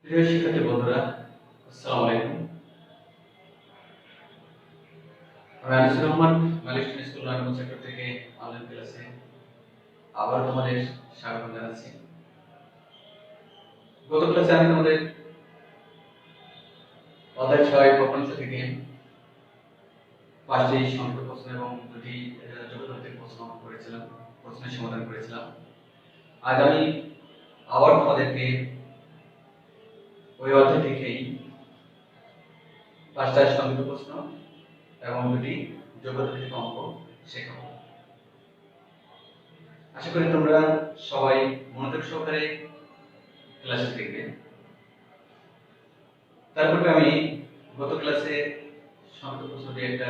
প্রিয় শিক্ষার্থী বন্ধুরা, আসসালামু আলাইকুম। আমি আনিসুর রহমান, মালিক স্কুল নারায়ণগঞ্জ সেক্টর থেকে অনলাইন ক্লাসে আবার তোমাদের স্বাগত জানাচ্ছি। গত ক্লাসে আমি তোমাদের অধ্যায় 6 প্রপঞ্চ থেকে 5টি সংক্ষিপ্ত প্রশ্ন এবং 2টি যোগ্যতাভিত্তিক প্রশ্ন করেছিলাম, প্রশ্নের সমাধান করেছিলাম। আজ আমি আবার তোমাদেরকে ওই অধ্যায় থেকেই 5টা সংক্ষিপ্ত প্রশ্ন এবং 2টি যোগ্যতাভিত্তিক অঙ্ক শেখাবো। আশা করি তোমরা সবাই মনোযোগ সহকারে ক্লাসে দেখবে। তারপরে আমি গত ক্লাসে সংক্ষিপ্ত প্রশ্নটি একটা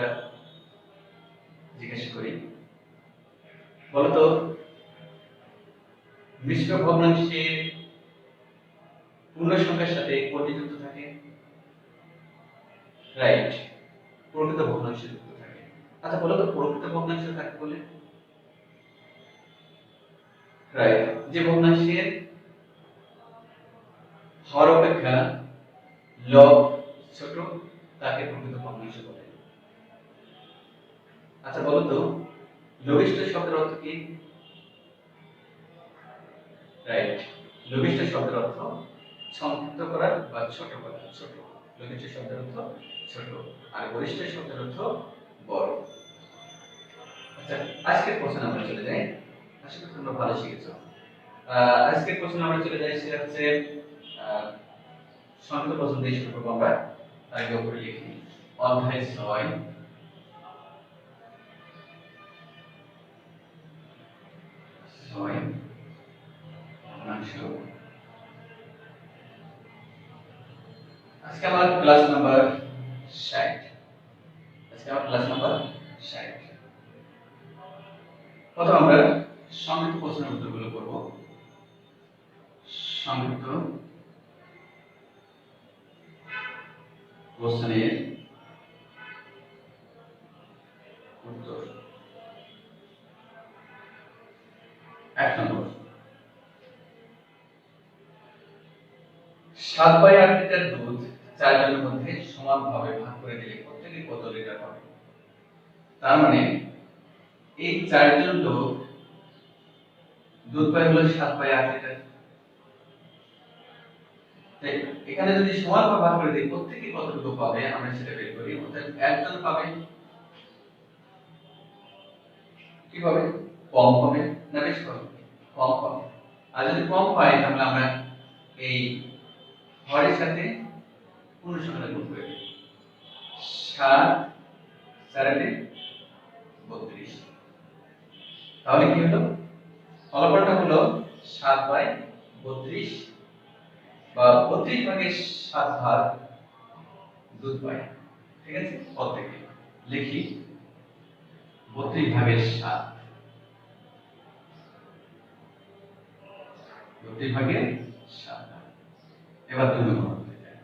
জিজ্ঞাসা করি, বলতো মিশ্র ভগ্নাংশের পূর্ণ সংখ্যার সাথে কোনটি যুক্ত থাকে? রাইট, প্রকৃত ভগ্নাংশ যুক্ত থাকে। আচ্ছা বলো তো প্রকৃত ভগ্নাংশ কাকে বলে? রাইট, যে ভগ্নাংশের হর অপেক্ষা লব ছোট তাকে প্রকৃত ভগ্নাংশ বলে। আচ্ছা বলো তো লঘিষ্ঠ শব্দের অর্থ কি? রাইট, লঘিষ্ঠ শব্দের অর্থ সংক্ষিপ্ত করা বা ছোট করা। ছোট লঘিষ্ঠ শব্দের অর্থ ছোট, আর গরিষ্ঠ শব্দের অর্থ বড়। আচ্ছা আজকের প্রশ্নে আমরা চলে যাই। আশা করি তোমরা ভালো শিখেছো। আজকের প্রশ্নে আমরা চলে যাই, সেটা হচ্ছে সংক্ষিপ্ত প্রশ্ন দিয়ে শুরু করবো আমরা। আগে উপরে লিখি অধ্যায় 6 ভগ্নাংশ। আজকে আমার ক্লাস নাম্বার 60। প্রথম আমরা সংক্ষিপ্ত প্রশ্নের উত্তরগুলো করব। সংক্ষিপ্ত প্রশ্নের উত্তর। 1 নম্বর, 7/8 লিটার দুধ 4 জনের মধ্যে সমানভাবে ভাগ করে দিলে প্রত্যেকে কত লিটার পাবে? তার মানে এই 4 জন লোক দুধ পায় হলো 7/8 লিটার। তাই এখানে যদি সমানভাবে ভাগ করে দিই প্রত্যেকে কতটুকু পাবে আমরা সেটা বের করি। অর্থাৎ একজন পাবে কি পাবে? কম পাবে না বেশি পাবে? কম পাবে। আর যদি কম পায় তাহলে আমরা এই হরের সাথে পূর্ণ সংখ্যা গুণ করে দিই। 7 4 32। তাহলে কি হলো? ফলাফলটা হলো 7/32 বা 32/7 ভাগ দুধ পায়। ঠিক আছে, প্রত্যেকে লিখি 32/7। 32/7। এবার 2 নম্বর করতে যাই।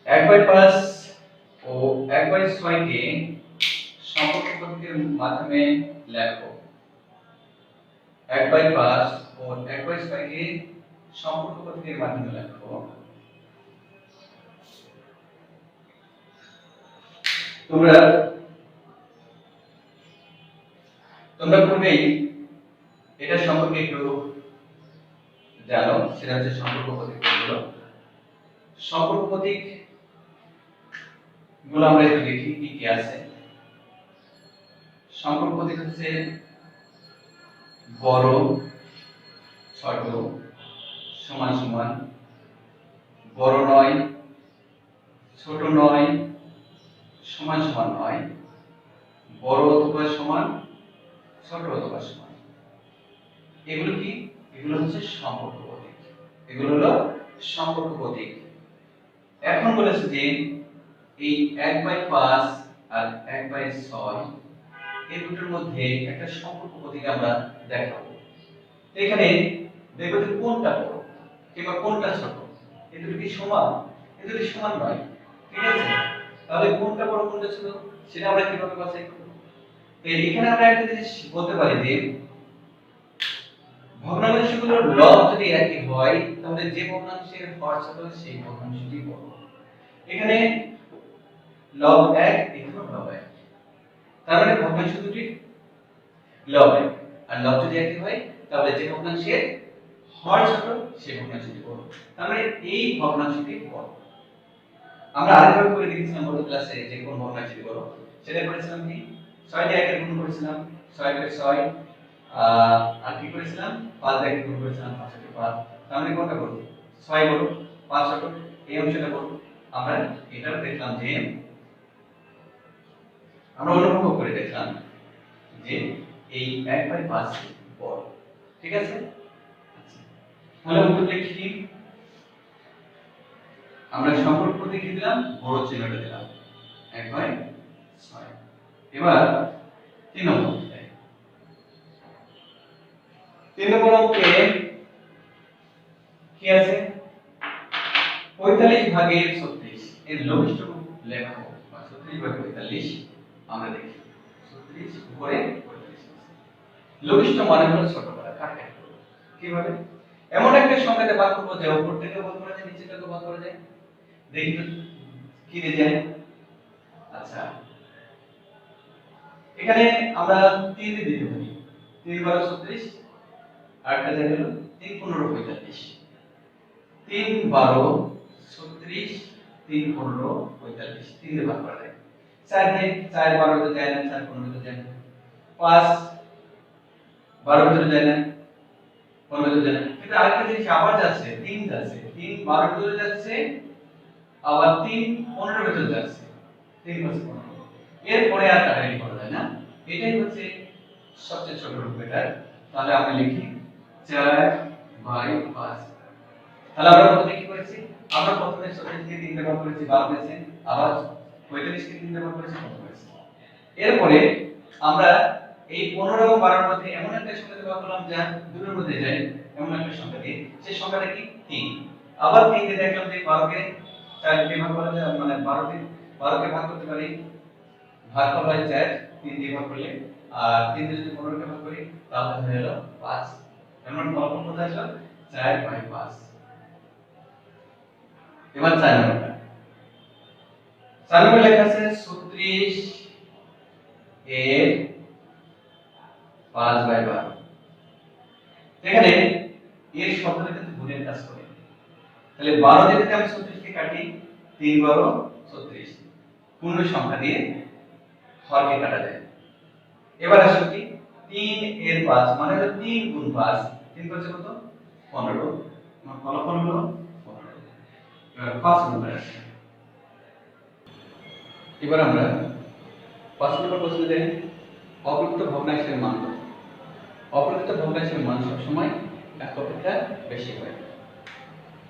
1/5 ও 1/6 কে সম্পর্ক পদ্ধতির মাধ্যমে লেখো। 1/5 ও 1/6 কে সম্পর্ক পদ্ধতির মাধ্যমে লেখো। তোমরা পূর্বেই এটা সম্পর্কে একটু জানো, সেটা হচ্ছে সম্পর্ক প্রতীক গুলো। সম্পর্ক প্রতীক গুলো আমরা একটু দেখি কি কি আছে। সম্পর্ক প্রতীক হচ্ছে বড় ছোট সমান সমান, বড় নয় ছোট নয় সমান সমান নয়, বড় অথবা সমান ছোট অথবা সমান। এগুলো কি? এগুলো হচ্ছে সম্পর্ক প্রতীক। এগুলো হলো সম্পর্ক প্রতীক। এখন বলেছে যে এই 1/5 আর 1/6 এই দুটোর মধ্যে একটা সম্পর্ক প্রতীক আমরা দেখাবো। এখানে দেখো যে কোনটা বড় কিংবা কোনটা ছোট। এই দুটো কি সমান? এই দুটো সমান নয়। ঠিক আছে, তাহলে কোনটা বড় কোনটা ছোট সেটা আমরা কিভাবে বাছাই করব? তো এখানে আমরা একটা জিনিস বলতে পারি যে ভগ্নাংশ ভগ্নাংশগুলোর লব যদি একই হয় তাহলে যে ভগ্নাংশের হর ছোট সেই ভগ্নাংশটি বড়। এখানে লব 1, এখানেও লব 1, তার মানে ভগ্নাংশ দুটি লব 1, আর লব যদি একই হয় তাহলে যে ভগ্নাংশের হর ছোট সেই ভগ্নাংশটি বড়, তার মানে এই ভগ্নাংশটি বড়। আমরা আরেকবার করে দেখেছিলাম গত ক্লাসে যে কোন ভগ্নাংশটি বড়, সেটা করেছিলাম কি 6 দিয়ে 1 এর গুণ করেছিলাম 6 করে 6, আর কি করেছিলাম 5 দিয়ে 1 গুণ করেছিলাম 5 থেকে 5, তার মানে কোনটা বড়? 6 বড়, 5 ছোট, এই অংশটা বড়। আমরা এটাও দেখলাম যে আমরা অনুভব করে দেখলাম যে এই 1/5 বড়। ঠিক আছে, তাহলে উত্তর লিখি। আমরা সম্পর্ক দেখিয়ে দিলাম, বড় চিহ্নটা দিলাম 1/6। এবার 3 নম্বর, 3 নম্বর অঙ্কে কি আছে? 45 ভাগের 36 এর লঘিষ্ঠ লেখা হোক, বা 36 ভাগ 45 আমরা দেখি 36 উপরে 45। লঘিষ্ঠ মানে হলো ছোট করা, কাটাকাটি করা। কিভাবে? এমন একটা সংখ্যাতে ভাগ করব যে উপর থেকে ভাগ করা যায়, নিচে থেকে ভাগ করা যায়। দেখি তো কি দিয়ে যায়। আচ্ছা, এখানে আমরা 3 দিয়ে দিতে পারি, 3 12 36, আর একটা যায় হলো 3 15 45। 3 12 36, 3 15 45, 3 দিয়ে ভাগ করা যায়। 4 দিয়ে 4 12 তে যায় না, 4 15 তে যায় না। 5 12 তে যায় না, 15 তে যায় না। কিন্তু আরেকটা জিনিস আবার যাচ্ছে, 3 যাচ্ছে, 3 12 তে যাচ্ছে, আবার 3 15 তে যাচ্ছে, 3 5 15। এরপরে আর কাটাকাটি করা যায় না, এটাই হচ্ছে সবচেয়ে ছোট রূপ এটা। তাহলে আমরা লিখি 4/5। তাহলে আমরা প্রথমে কি করেছি? আমরা প্রথমে 36 কে 3 দিয়ে ভাগ করেছি, 12 হয়েছে, আবার 45 কে 3 দিয়ে ভাগ করেছি, 15 হয়েছে। এরপরে আমরা এই 15 এবং 12 এর মধ্যে এমন একটা সংখ্যাতে ভাগ করলাম যা দুটোর মধ্যে যায়, এমন একটা সংখ্যা দিয়ে, সেই সংখ্যাটা কি? 3। আবার 3 দিয়ে দেখলাম যে 12 কে 4 দিয়ে ভাগ করা যায়, মানে 12 কে ভাগ করতে পারি, ভাগ করা হয় 4, 3 দিয়ে ভাগ করলে, আর 3 দিয়ে যদি 15 কে ভাগ করি তাহলে হয়ে গেল 5। এর মানে ফলাফল কত আসলো? 4/5। এবার 4 নম্বরটা, 4 নম্বরে লেখা আছে 36 এর 5/12। এখানে এর শব্দটা কিন্তু গুণের কাজ করে। তাহলে 12 দিয়ে যদি আমি 36 কে কাটি, 3 12 36, পূর্ণ সংখ্যা দিয়ে হরকে কাটা যায়। এবার আসো কি 3 এর 5 মানে হলো 3 গুণ 5, 3 5 কত? 15। আমার ফলাফল হলো 15। এবার 5 নম্বরে আসি। এবার আমরা 5 নম্বর প্রশ্নে যাই। অপ্রকৃত ভগ্নাংশের মান কত? অপ্রকৃত ভগ্নাংশের মান সবসময় 1 অপেক্ষা বেশি হয়।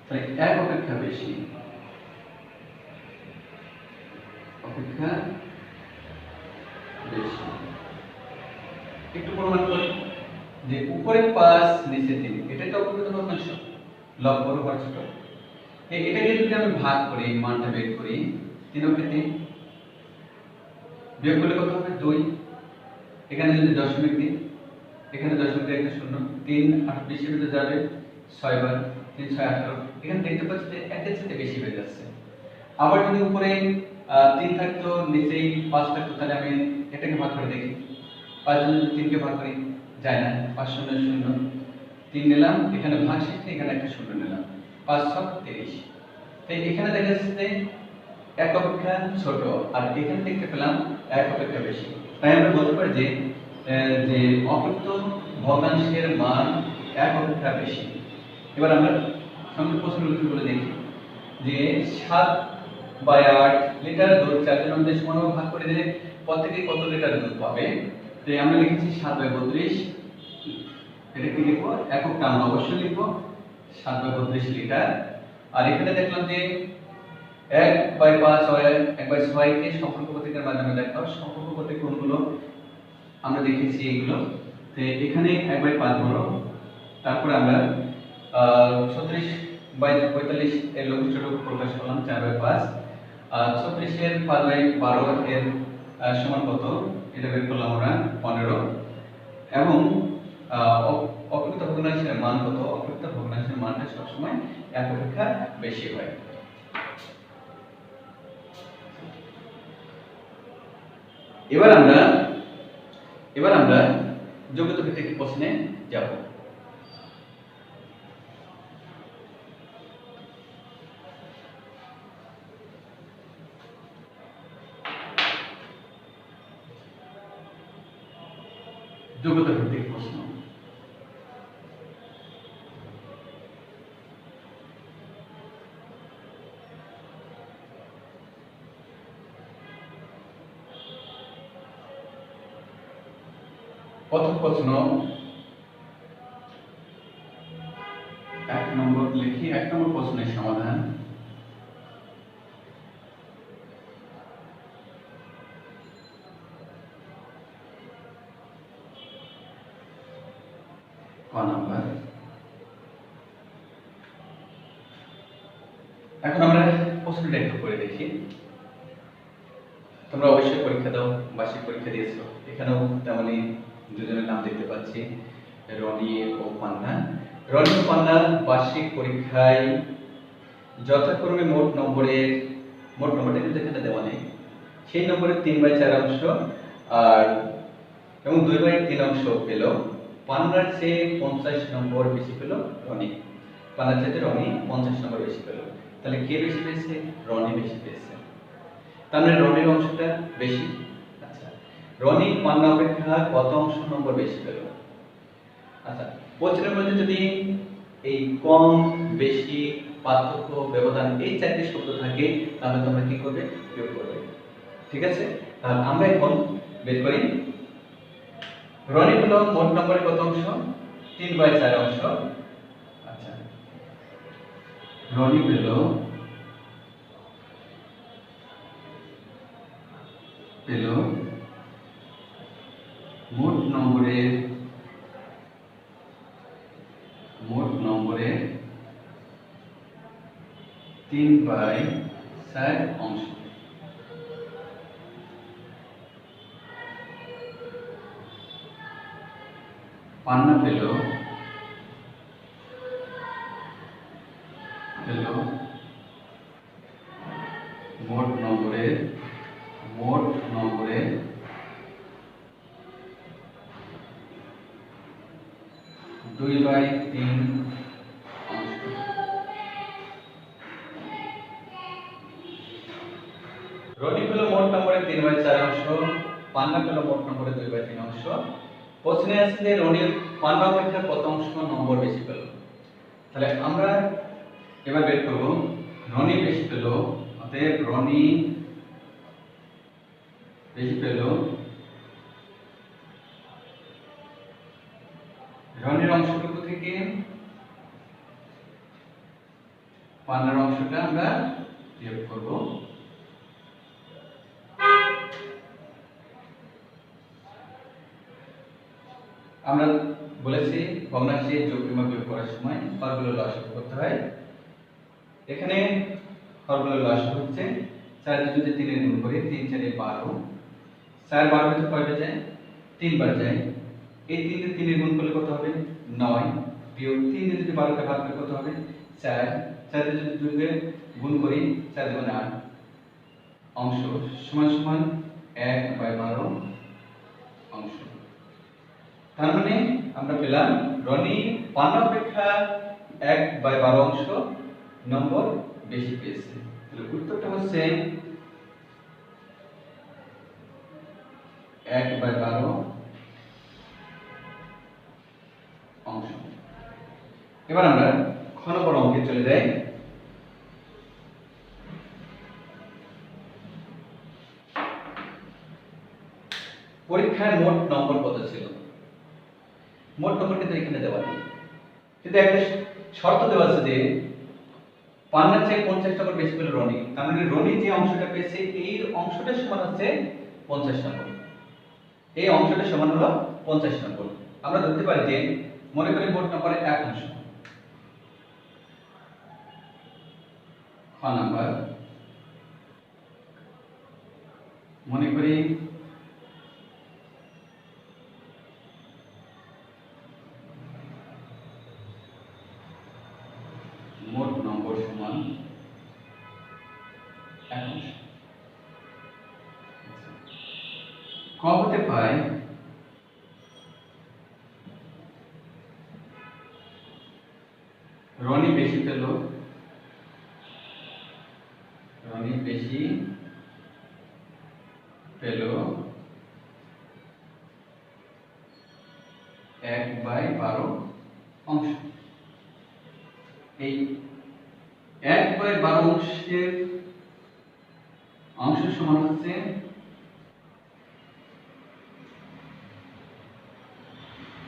তাহলে 1 অপেক্ষা বেশি, অপেক্ষা বেশি। একটু প্রমাণ করি যে উপরে 5 নিচে 3, এটা তো অপ্রকৃত ভগ্নাংশ, লব বড় হর ছোট। এটাকে যদি আমি ভাগ করি, মানটা বের করি, 3 কে 3 বিয়োগ করলে কত হবে? 2। এখানে যদি দশমিক দিই, এখানে দশমিক দিয়ে একটা শূন্য, 3 8 20 এর ভিতরে যাবে 6 বার, 3 6 18। এখানে দেখতে পাচ্ছি যে একের সাথে বেশি হয়ে যাচ্ছে। আবার যদি উপরে 3 থাকতো, নিচেই 5 থাকতো, তাহলে আমি এটাকে ভাগ করে দেখি। 5 যদি 3 কে ভাগ করি যায় না, 5 0 0, 3 নিলাম, এখানে ভাগ শেষে এখানে একটা শূন্য নিলাম, 5 6 30। তাই এখানে দেখা যাচ্ছে যে 1 অপেক্ষা ছোট, আর এখানে দেখতে পেলাম 1 অপেক্ষা বেশি। তাই আমরা বলতে পারি যে অপ্রকৃত ভগ্নাংশের মান 1 অপেক্ষা বেশি। এবার আমরা সংক্ষিপ্ত প্রশ্নের উত্তরগুলো দেখি যে 7/8 লিটার দুধ 4 জনের মধ্যে সমানভাবে ভাগ করে দিলে প্রত্যেকে কত লিটার দুধ পাবে? তাই আমরা লিখেছি 7/32। এটা কি লিখবো? এককটা আমরা অবশ্যই লিখবো 7/32 লিটার। আর এখানে দেখলাম যে 1/5 আর 1/6 কে সম্পর্ক প্রতীকের মাধ্যমে দেখাও। সম্পর্ক প্রতীক কোনগুলো আমরা দেখেছি এগুলো। তো এখানে 1/5 বড়, তারপরে আমরা 36/45 এর লঘিষ্ঠ রূপ প্রকাশ করলাম 4/5, আর 36 এর 5/12 এর সমান কত এটা বের করলাম আমরা 15, এবং অকৃত ভগ্নাংশের মান কত? অকৃত ভগ্নাংশের মানটা সবসময় এক অপেক্ষা বেশি হয়। এবার আমরা যোগ্যতা ভিত্তিক প্রশ্নে যাব। যোগ্যতা ভিত্তিক প্রশ্ন। প্রথম প্রশ্ন 1 নম্বর লিখি। 1 নম্বর প্রশ্নের সমাধান। ক নাম্বার। এখন আমরা প্রশ্নটা একটু করে দেখি। তোমরা অবশ্যই পরীক্ষা দাও, বার্ষিক পরীক্ষা দিয়েছো। এখানেও তেমনি দুজনের নাম দেখতে পাচ্ছি, রনি ও পান্না। রনি ও পান্না বার্ষিক পরীক্ষায় যথাক্রমে মোট নম্বরটা কিন্তু এখানে দেওয়া নেই। সেই নম্বরের 3/4 অংশ আর এবং 2/3 অংশ পেল। পান্নার চেয়ে 50 নম্বর বেশি পেল রনি। পান্নার চেয়ে রনি 50 নম্বর বেশি পেল। তাহলে কে বেশি পেয়েছে? রনি বেশি পেয়েছে। তার মানে রনির অংশটা বেশি। আচ্ছা, রনি পান্না অপেক্ষা কত অংশ নম্বর বেশি পেল? আচ্ছা, প্রশ্নের মধ্যে যদি এই কম, বেশি, পার্থক্য, ব্যবধান এই চারটি শব্দ থাকে তাহলে তোমরা কি করবে? বিয়োগ করবে। ঠিক আছে? তাহলে আমরা এখন বের করি। রনি পেল মোট নম্বরে কত অংশ? 3/4 অংশ। আচ্ছা, রনি পেল মোট নম্বরের 3/4 অংশ। পান্না পেল মোট নম্বরের 2/3 অংশ। রনি পেল মোট নম্বরের 3/4 অংশ, পান্না পেল মোট নম্বরের 2/3 অংশ। প্রশ্নে আছে যে রনি পান্না অপেক্ষা কত অংশ নম্বর বেশি পেল। তাহলে আমরা এবার বের করব রনি বেশি পেল, অতএব রনি বেশি পেল রনির অংশটুকু থেকে পান্নার অংশটা আমরা বিয়োগ করব। আমরা বলেছি ভগ্নাংশে যোগ কিংবা বিয়োগ করার সময় হরগুলো লসাগু করতে হয়। এখানে হরগুলো লসাগু হচ্ছে 4 যদি 3 এর গুণ করি 3 4 12। 4 12 হতে কয়টা যায়? 3 বার যায়। এই 3 তে 3 এর গুণ করলে কত হবে? 9 বিয়োগ 3 দিয়ে যদি 12 কে ভাগ করি কত হবে? 4। 4 দিয়ে যদি 2 কে গুণ করি 4 দুগুণে 8 অংশ সমান সমান 1/12 অংশ। তার মানে আমরা পেলাম রনি পান্না অপেক্ষা 1/12 অংশ নম্বর বেশি পেয়েছে। তাহলে উত্তরটা হচ্ছে 1/12 অংশ। এবার আমরা খ নম্বর অঙ্কে চলে যাই। পরীক্ষায় মোট নম্বর কত ছিল? মোট নম্বর কিন্তু এখানে দেওয়া নেই, কিন্তু একটা শর্ত দেওয়া আছে যে পান্নার চেয়ে 50 নম্বর বেশি পেল রনি। তার মানে রনি যে অংশটা পেয়েছে এই অংশটা সমান হচ্ছে 50 নম্বর। এই অংশটা সমান হলো 50 নম্বর। আমরা ধরতে পারি যে মনে করি মোট নম্বরে 1 অংশ। খ নাম্বার মনে করি মোট নম্বর সমান 1 ক হতে পাই রনি বেশি পেল, রনি বেশি পেল 1/12 অংশ। এই 1/12 অংশের অংশ সমান হচ্ছে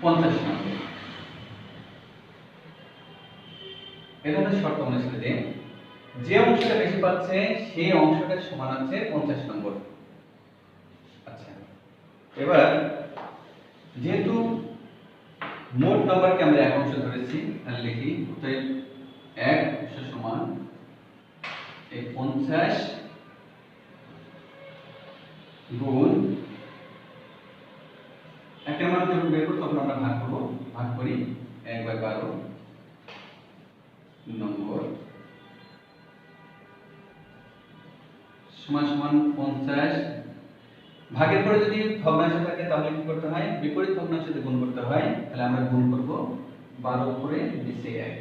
50 নম্বর। এটা হচ্ছে শর্ত অনুসারে যে অংশটা বেশি পাচ্ছে সেই অংশটা সমান হচ্ছে 50 নম্বর। আচ্ছা, এবার যেহেতু মোট নাম্বারকে আমরা এক অংশ ধরেছি, তাহলে লিখি অতএব এক অংশ সমান এই 50 গুণ একটা মান যখন বের করব তখন আমরা ভাগ করব, ভাগ করি 1/12 নম্বর সমান সমান 50। ভাগের পরে যদি ভগ্নাংশ থাকে তাহলে কি করতে হয়? বিপরীত ভগ্নাংশ দিয়ে গুণ করতে হয়। তাহলে আমরা গুণ করব 12 উপরে নিচে 1।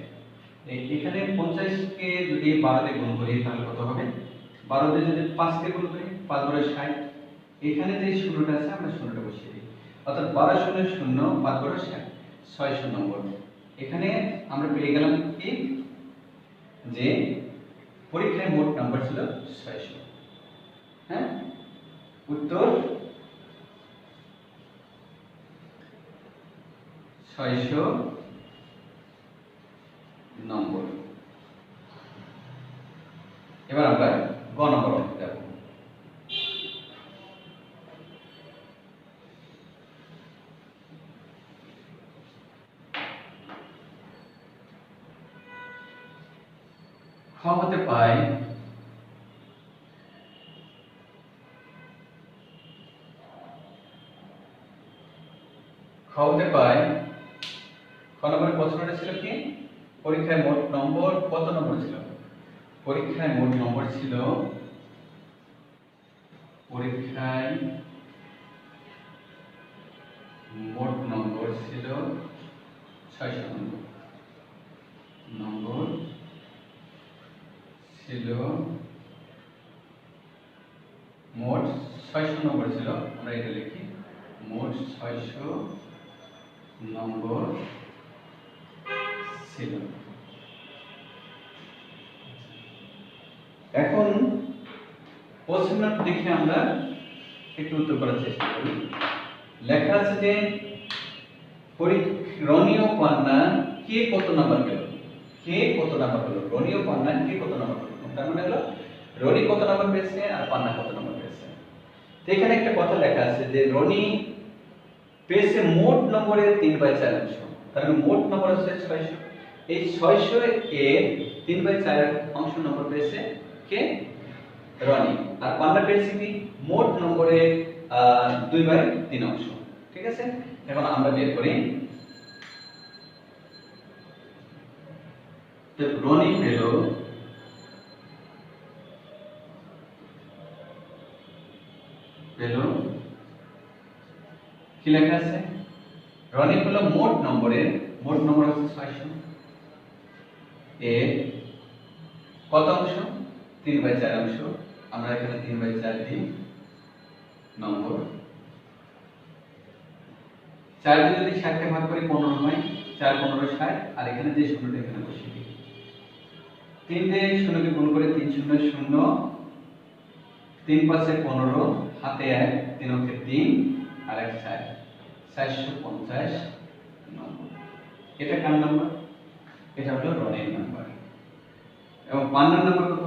এখানে 50 কে যদি 12 দিয়ে গুণ করি তাহলে কত হবে? 12 দিয়ে যদি 5 কে গুণ করি 5 12 60। এখানে যে শূন্যটা আছে আমরা শূন্যটা বসিয়ে দিই, অর্থাৎ 12 শূন্য 0 5 12 60 600 নম্বর। এখানে আমরা পেয়ে গেলাম কি যে পরীক্ষায় মোট নাম্বার ছিল 600। হ্যাঁ, উত্তর 600 নম্বর। এবার আমরা গ নম্বর অঙ্কে যাব। খ হতে পাই খ নম্বরের প্রশ্নটা ছিল কি? পরীক্ষায় মোট নম্বর কত নম্বর ছিল? পরীক্ষায় মোট নম্বর ছিল, পরীক্ষায় মোট নম্বর ছিল 600 নম্বর। নম্বর ছিল মোট 600 নম্বর ছিল। আমরা এটা লিখি মোট 600 নম্বর ছিল। এখন প্রশ্নটা দেখে আমরা একটু উত্তর করার চেষ্টা করি। লেখা আছে যে রনি ও পান্না কে কত নাম্বার পেল? কে কত নাম্বার পেল? রনি ও পান্না কে কত নাম্বার পেল? তার মানে হলো রনি কত নাম্বার পেয়েছে আর পান্না কত নাম্বার পেয়েছে। তো এখানে একটা কথা লেখা আছে যে রনি পেয়েছে মোট নম্বরের 3/4 অংশ। তার মানে মোট নম্বর হচ্ছে 600। এই 600 এর 3/4 অংশ নম্বর পেয়েছে কে? রনি। আর পান্না পেয়েছে কি? মোট নম্বরের 2/3 অংশ। ঠিক আছে, এখন আমরা বের করি। তো রনি পেল কি লেখা আছে? রনি পেল মোট নম্বরের, মোট নম্বর হচ্ছে 600 এর কত অংশ? 3/4 অংশ। আমরা এখানে 3/4 দিই নম্বর। 4 দিয়ে যদি 60 কে ভাগ করি 15 হয়, 4 15 60। আর এখানে যে শূন্যটা এখানে বসিয়ে দিই। 3 দিয়ে 0 কে গুণ করে 3 0 0, 3 5 15, হাতে 1, 3 অক্ষে 3 আর 1 4, 450 নম্বর। এটা কার নাম্বার? এটা হলো রনির নাম্বার। এবং পান্নার নাম্বার কত?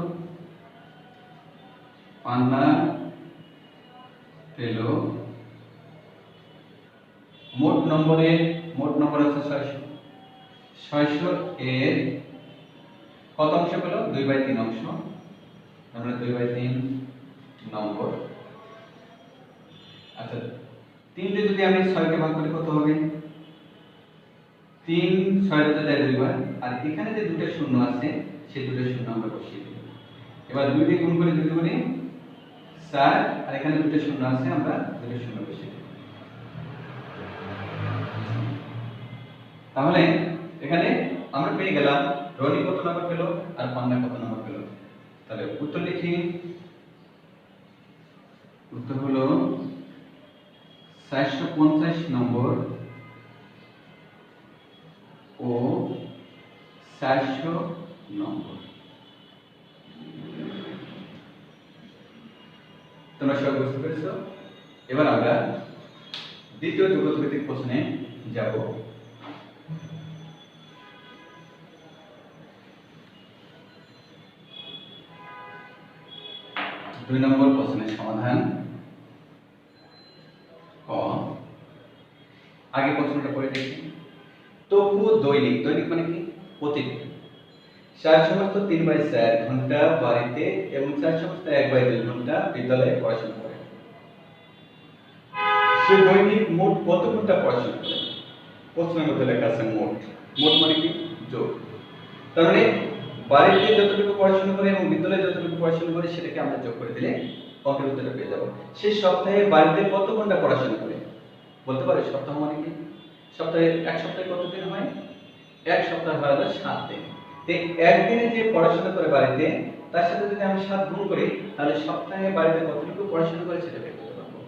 পান্না পেল মোট নম্বর আছে 600। 600 এর কত অংশ পেল? 2/3 অংশ। আমরা 2/3 নম্বর। আচ্ছা, 3 দিয়ে যদি আমি 6 কে ভাগ করি কত হবে? 3 6 তে দেয় দুইবার, আর এখানে যে দুটো শূন্য আছে সেই দুটো শূন্য আমরা বসিয়ে দেব। এবার 2 দিয়ে গুণ করে 2 দুগুণে 4, আর এখানে দুটো শূন্য আছে আমরা দুটো শূন্য বসিয়ে দেব। তাহলে এখানে আমরা পেয়ে গেলাম রনি কত নাম্বার পেল আর পান্না কত নাম্বার পেল। তাহলে উত্তর লিখি। উত্তর হলো 450 নম্বর ও 400 নম্বর। তোমরা সবাই বুঝতে পেরেছো? এবার আমরা দ্বিতীয় যোগভিত্তিক প্রশ্নে যাব। 2 নম্বর প্রশ্নের সমাধান। ক, আগে প্রশ্নটা পড়ে দেখি। তপু দৈনিক, দৈনিক মানে কি? প্রতিদিন 4/3/4 ঘন্টা বাড়িতে এবং 4/1/2 ঘন্টা বিদ্যালয়ে পড়াশোনা করে। সে দৈনিক মোট কত ঘন্টা পড়াশোনা করে? প্রশ্নের মধ্যে লেখা আছে মোট। মোট মানে কি? যোগ। তার মানে বাড়িতে যতটুকু পড়াশোনা করে এবং বিদ্যালয়ে যতটুকু পড়াশোনা করে সেটাকে আমরা যোগ করে দিলে অঙ্কের উত্তরটা পেয়ে যাব। সে সপ্তাহে বাড়িতে কত ঘন্টা পড়াশোনা করে? বলতে পারে সপ্তাহ মানে কি? সপ্তাহে এক সপ্তাহে কত দিন হয়? এক সপ্তাহ হয় 7 দিন। তো একদিনে যে পড়াশোনা করে বাড়িতে তার সাথে যদি আমি 7 গুণ করি তাহলে সপ্তাহে বাড়িতে কতটুকু পড়াশোনা করে সেটা বের করতে পারবো।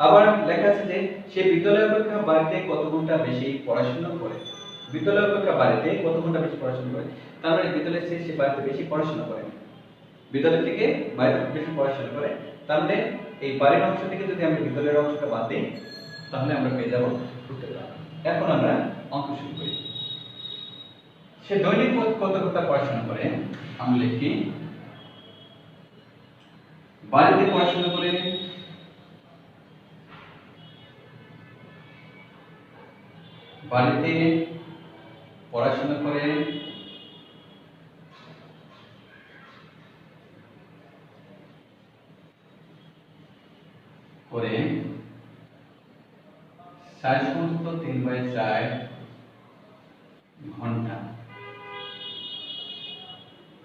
আবার লেখা আছে যে সে বিদ্যালয় অপেক্ষা বাড়িতে কত ঘন্টা বেশি পড়াশোনা করে। বিদ্যালয় অপেক্ষা বাড়িতে কত ঘন্টা বেশি পড়াশোনা করে? তার মানে বিদ্যালয়ে সে বাড়িতে বেশি পড়াশোনা করে, বিদ্যালয় থেকে বাড়িতে বেশি পড়াশোনা করে। তার মানে এই বাড়ির অংশ থেকে যদি আমরা বিদ্যালয়ের অংশটা বাদ দিই তাহলে আমরা পেয়ে যাব উত্তরটা। এখন আমরা অঙ্ক শুরু করি। সে দৈনিক কত ঘন্টা পড়াশোনা করে? আমি লিখি বাড়িতে পড়াশোনা করে বাড়িতে পড়াশোনা করে 4/3/4 ঘন্টা,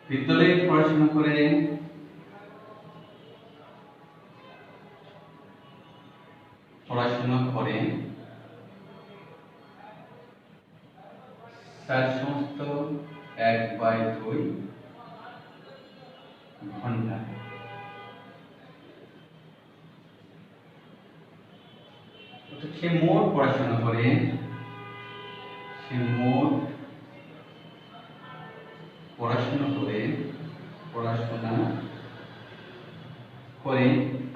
বিদ্যালয়ে পড়াশোনা করে 4/1/2 ঘন্টা। সে মোট পড়াশোনা করে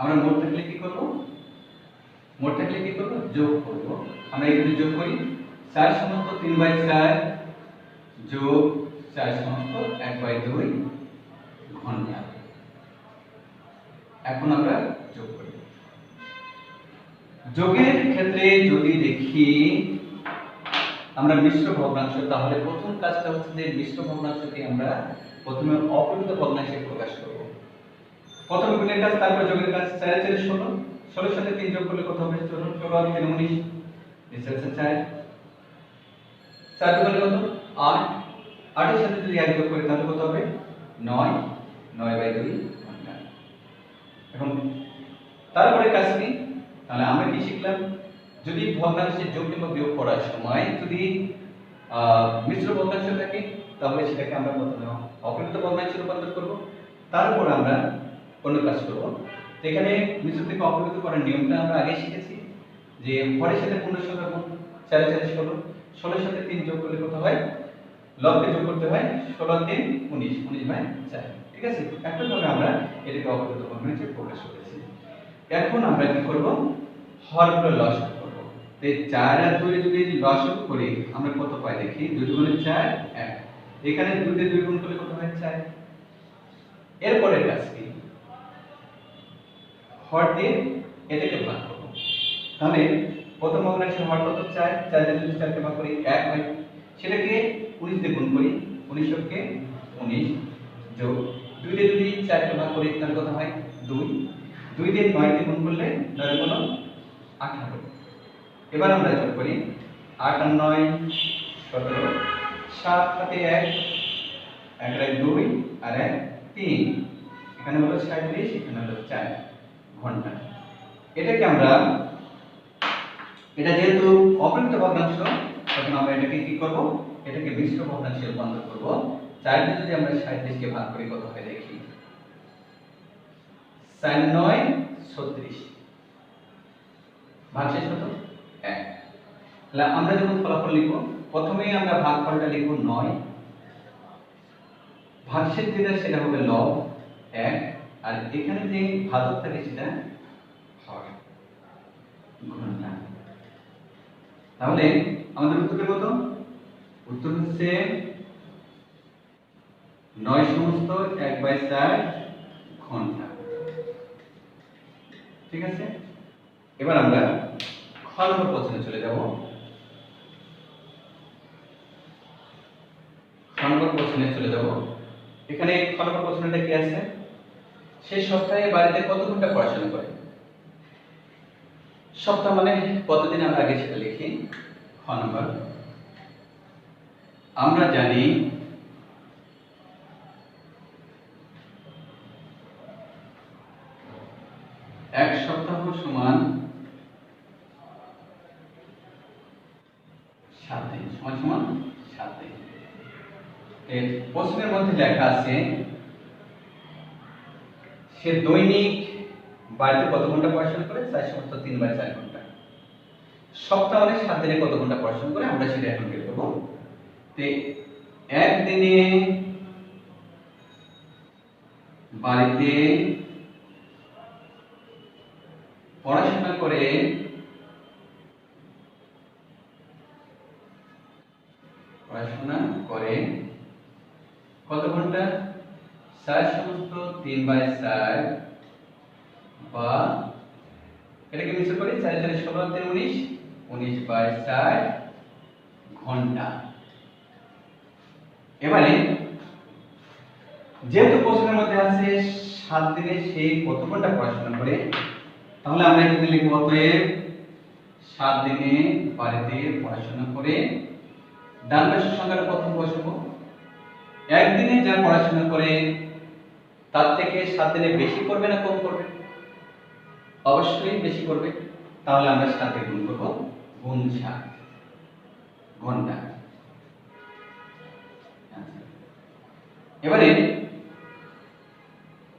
আমরা মোট থাকলে কি করব? যোগ করব। আমরা এখানে যোগ করি 4/3/4 যোগ 4/1/2 ঘন্টা। এখন আমরা যোগ করি। যোগের ক্ষেত্রে যদি দেখি আমরা মিশ্র ভগ্নাংশ, তাহলে প্রথম কাজটা হচ্ছে যে মিশ্র ভগ্নাংশকে আমরা প্রথমে অপূর্ণিত ভগ্নাংশে প্রকাশ করব। প্রথমে গুণের কাজ, তারপর যোগের কাজ। 4 4 16, 16 সাথে 3 যোগ করলে কত হবে? 16 আর 3 19, নিচে আছে 4, 4 দুগুণে কত? 8, 8 এর সাথে যদি 1 যোগ করি তাহলে কত হবে? 9, 9/2 ঘন্টা। এখন তারপরে কাজ কি? তাহলে আমরা কি শিখলাম? যদি ভগ্নাংশের যোগ কিংবা বিয়োগ করার সময় যদি মিশ্র ভগ্নাংশ থাকে তাহলে সেটাকে আমরা প্রথমে অপূর্ণিত ভগ্নাংশে রূপান্তর করব, তারপর আমরা অন্য কাজ করব। এখানে মিশ্র থেকে অপূর্ণিত করার নিয়মটা আমরা আগে শিখেছি যে হরের সাথে পূর্ণ সংখ্যা গুণ। 4 4 16, 16 এর সাথে 3 যোগ করলে কত হয়? লবকে যোগ করতে হয়, 16 3 19, 19/4। ঠিক আছে? একইভাবে আমরা এটাকে অপূর্ণিত ভগ্নাংশে প্রকাশ করেছি। এখন আমরা কি করব? হরগুলো লসাগু করব। তো 4 আর 2 যদি লসাগু করি আমরা কত পাই দেখি? 2 দুগুণে 4, 1। এখানে 2 দিয়ে 2 গুণ করলে কত হয়? 4। এরপরের কাজ কি? হর দিয়ে এটাকে ভাগ করব। তাহলে প্রথম ভগ্নাংশের হর কত? 4, 4 দিয়ে যদি 4 কে ভাগ করি 1 হয়। সেটাকে 19 দিয়ে গুণ করি, 19 কে 19 যোগ 2 দিয়ে যদি 4 কে ভাগ করি তাহলে কত হয়? 2, 2 দিয়ে 9 কে গুণ করলে 9 গুণ 18। এবার আমরা যোগ করি 8 আর 9 17 7 হাতে 1 1 আর 2 আর 1 3 এখানে হলো 37 এখানে হলো 4 ঘন্টা। এটাকে আমরা এটা যেহেতু অপরিমিত ভগ্নাংশ তখন আমরা এটাকে কি করব এটাকে মিশ্র ভগ্নাংশে রূপান্তর করব। 4 দিয়ে যদি আমরা 37 কে ভাগ করি কত হয় দেখি 4 9 36 ভাগশেষ কত 1। তাহলে আমরা যখন ফলাফল লিখব প্রথমেই আমরা ভাগফলটা লিখব 9 ভাগশেষ যেটা সেটা হবে লব 1 আর এখানে যে ভাজক থাকে সেটা হর ঘন্টা। তাহলে আমাদের উত্তরটা কত উত্তর হচ্ছে 9 সমস্ত 1/4 ঘন্টা। ঠিক আছে, এবার আমরা খ নম্বর প্রশ্নে চলে যাব। এখানে খ নম্বর প্রশ্নটা কি আছে সেই সপ্তাহে বাড়িতে কত ঘন্টা পড়াশোনা করে। সপ্তাহ মানে কতদিন আমরা আগে সেটা লিখি। খ নম্বর আমরা জানি এক সপ্তাহ সমান 7 দিন সমান 7 দিন। এর প্রশ্নের মধ্যে লেখা আছে সে দৈনিক বাড়িতে কত ঘন্টা পড়াশোনা করে 4/3/4 ঘন্টা। সপ্তাহ মানে 7 দিনে কত ঘন্টা পড়াশোনা করে আমরা সেটা এখন বের করব। তে একদিনে বাড়িতে পড়াশোনা করে কত ঘন্টা 4/3/4 বা এটাকে মিশ্র করে 4 4 16 19 19/4 ঘন্টা। এবারে যেহেতু প্রশ্নের মধ্যে আছে 7 দিনে সে কত ঘন্টা পড়াশোনা করে তাহলে আমরা এখানে লিখব অতএব 7 দিনে বাড়িতে পড়াশোনা করে ডান পাশের সংখ্যাটা প্রথম বসাবো। একদিনে যা পড়াশোনা করে তার থেকে 7 দিনে বেশি করবে না কম করবে অবশ্যই বেশি করবে। তাহলে আমরা 7 দিয়ে গুণ করব গুণ 7 ঘন্টা। এবারে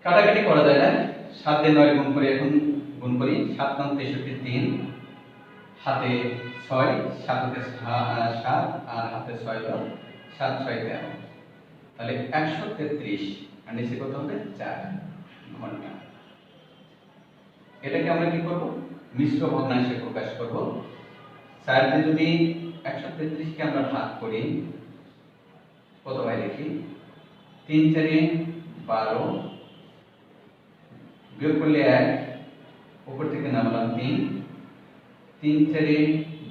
কাটাকাটি করা যায় না 7 দিয়ে 9 গুণ করে এখন গুণ করি 7 9 63 3 হাতে 6 7 হাতে 7 আর হাতে 6 হলো 7 6 13 তাহলে 133 আর নিচে কত হবে 4 ঘন্টা। এটাকে আমরা কি করব মিশ্র ভগ্নাংশে প্রকাশ করব। 4 দিয়ে যদি 133 কে আমরা ভাগ করি কত হয় দেখি 3 4 12 বিয়োগ করলে 1 উপর থেকে নামলাম 3 3 4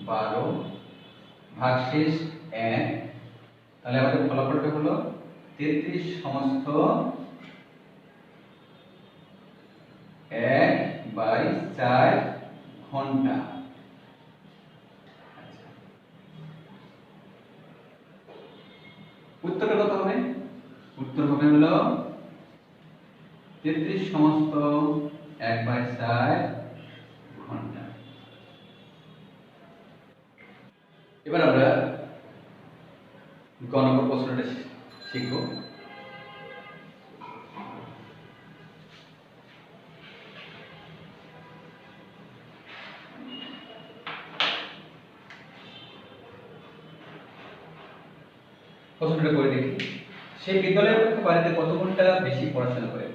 12 ভাগশেষ 1 তাহলে আমাদের ফলাফলটা হলো 33 সমস্ত 1/4 ঘন্টা। উত্তরটা কত হবে উত্তর হবে হলো 33 সমস্ত 1/4 ঘন্টা। এবার আমরা গ নম্বর প্রশ্নটা শিখব। প্রশ্নটা করে দেখি সেই বিদ্যালয়ের অপেক্ষা বাড়িতে কত ঘন্টা বেশি পড়াশোনা করে।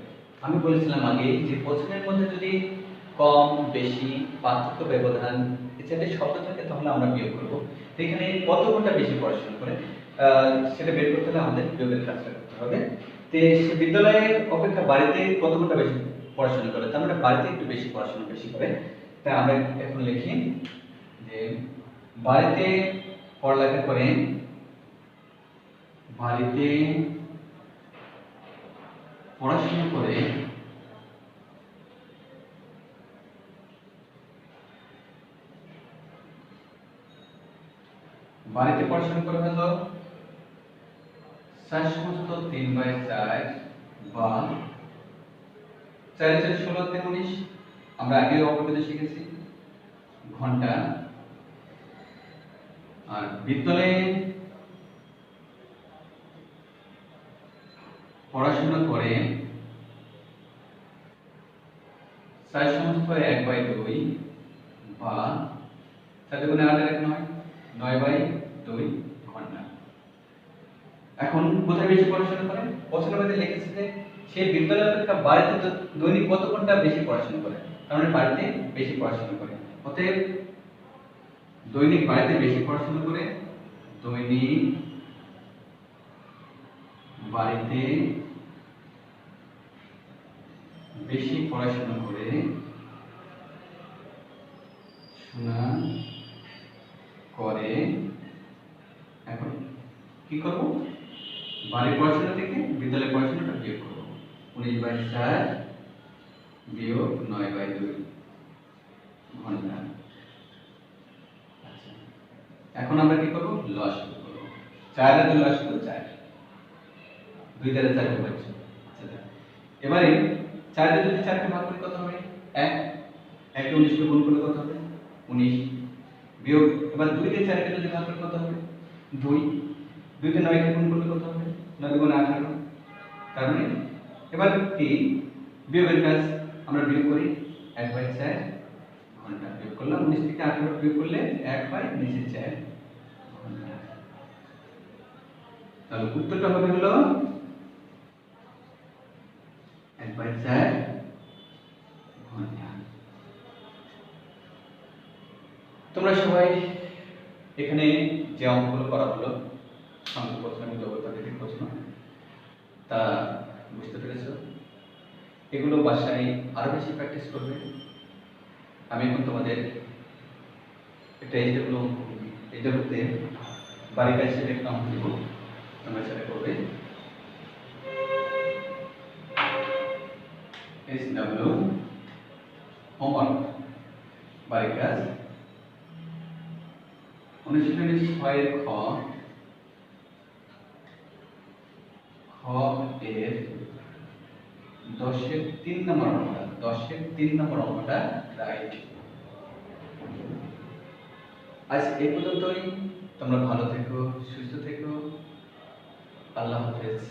আমি বলেছিলাম আগে যে প্রশ্নের মধ্যে যদি কম বেশি পার্থক্য ব্যবধান ইত্যাদি শব্দ থাকে তাহলে আমরা বিয়োগ করব। এখানে কত ঘন্টা বেশি পড়াশোনা করে সেটা বের করতে হলে আমাদের বিয়োগের কাজটা করতে হবে। তো সে বিদ্যালয়ের অপেক্ষা বাড়িতে কত ঘন্টা বেশি পড়াশোনা করে তার মানে বাড়িতে একটু বেশি পড়াশোনা বেশি করে। তাই আমরা এখন লিখি যে বাড়িতে পড়ালেখা করে বাড়িতে পড়াশোনা করে বাড়িতে পড়াশোনা করে হলো 4 সমস্ত 3/4 বা 4 4 16 19 আমরা আগেও অঙ্কটা শিখেছি ঘন্টা। আর বিদ্যালয়ে পড়াশোনা করে 4 সমস্ত 1/2 বা 4 গুণে 8 এর 9 9/2 ঘন্টা। এখন কোথায় বেশি পড়াশোনা করে? প্রশ্নের মধ্যে লিখেছে যে সে বিদ্যালয় অপেক্ষা বাড়িতে দৈনিক কত ঘন্টা বেশি পড়াশোনা করে, তার মানে বাড়িতে বেশি পড়াশোনা করে। অতএব দৈনিক বাড়িতে বেশি পড়াশোনা করে, দৈনিক বাড়িতে বেশি পড়াশোনা করে শোনা করে। এখন কি করব? বাড়ির পড়াশোনা থেকে বিদ্যালয়ের পড়াশোনাটা বিয়োগ করব। 19/4 বিয়োগ 9/2 ঘন্টা। আচ্ছা, এখন আমরা কি করব? লসাগু করব। 4 এর লসাগু 4, 2 দ্বারা 4 কে ভাগ। আচ্ছা, এবারে 4 দিয়ে যদি 4 কে ভাগ করি কত হবে? 1। 1 কে 19 কে গুণ করলে কত হবে? 19 বিয়োগ। এবার 2 দিয়ে 4 কে যদি ভাগ করি কত হবে? 2। 2 তে 9 কে গুণ করলে কত হবে? 9 গুণ 18। তার মানে এবার কি বিয়োগের কাজ, আমরা বিয়োগ করি 1/4 ঘন্টা। বিয়োগ করলাম 19 থেকে 18 বিয়োগ করলে 1/4 ঘন্টা। তাহলে উত্তরটা হবে হলো 1/4 ঘন্টা। তোমরা সবাই এখানে যে অঙ্কগুলো করা হলো সংখ্যা প্রশ্ন এবং জগৎতান্ত্রিক প্রশ্ন, তা বুঝতে পেরেছো? এগুলো বাসায় আরো বেশি প্র্যাকটিস করবে। আমি এখন তোমাদের একটা এইটাতে বাড়ির কাছে একটা অঙ্ক দিব, তোমরা সেটা করবে। SW হোমওয়ার্ক বাড়ির কাজ। অনুশীলনী 6 এর খ এর 10 এর 3 নম্বর অঙ্কটা, 10 এর 3 নম্বর অঙ্কটা রাইট। আজ এই পর্যন্তই। তোমরা ভালো থেকো, সুস্থ থেকো। আল্লাহ হাফেজ।